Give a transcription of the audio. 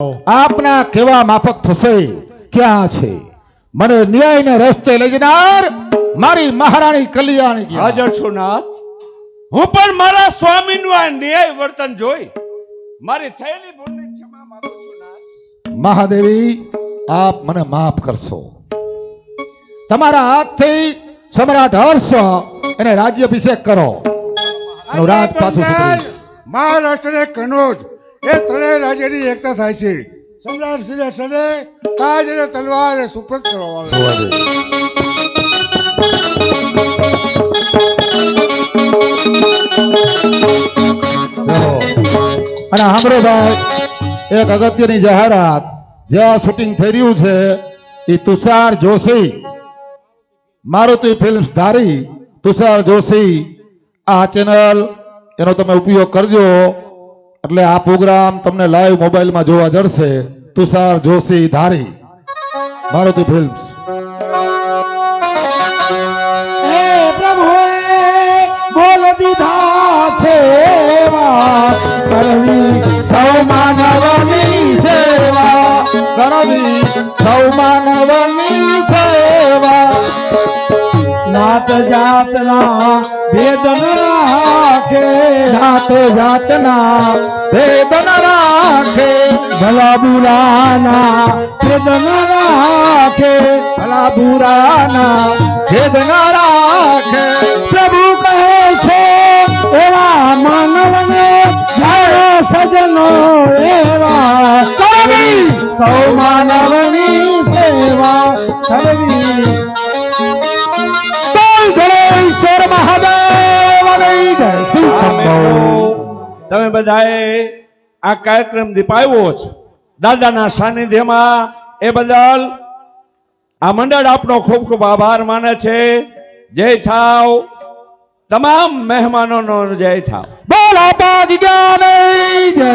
આપના કેવા માફક થશે ક્યાં છે મને ન્યાયને રસ્તે લઈ જનાર મારી મહારાણી કલ્યાણી ક્યાં? હાજર છું નાથ. હું પણ મારા સ્વામીનું આ ન્યાય વર્તન જોઈ મારી થયેલી ભૂલની ક્ષમા માંગુ છું નાથ. મહાદેવી આપ મને માફ કરશો. તમારા હાથથી સમ્રાટ હર્ષ એને રાજ્યાભિષેક કરો. રાજ પાછું મહારાષ્ટ્રને કનોજ એ ત્રણેય રાજ્યની એકતા થાય છે. સમ્રાટ શ્રી સદે તાજ અને તલવાર સુપ્રત કરવામાં આવે. અને સાંભળો ભાઈ, એક અગત્યની જાહેરાત. જ્યાં શૂટિંગ થઈ રહ્યું છે એ તુષાર જોશી મારુતિ ફિલ્મ્સ ધારી તુષાર જોશી આ ચેનલ એનો તમે ઉપયોગ કરજો એટલે આ પ્રોગ્રામ તમને લાઈવ મોબાઈલમાં જોવા જશે. તુષાર જોશી ધારી મારુતિ ફિલ્મ્સ. બોલ દીધા સેવા કરવી સૌ માનવની સેવા કરવી સૌ માનવની સેવા. નાત જાતના ભેદ ન રાખે નાત જાતના ભેદ ન રાખે ભલા બુરાના ભેદ ન રાખે ભલા બુરાના ભેદ ન રાખે. પ્રભુ કહે છે એવા માનવને જાણો સજનો એવા કરવી સૌ માનવની સેવા કરવી. ઈશ્વર મહાદેવની જય. શ્રી શંભો. તમે બધાએ આ કાર્યક્રમ દીપાવ્યો છે દાદાના સાનિધ્યમાં એ બદલ આ મંડળ આપનો ખૂબ ખૂબ આભાર માને છે. જય થાવ તમામ મહેમાનોનો જય થાવ. બોલા બાજી જય.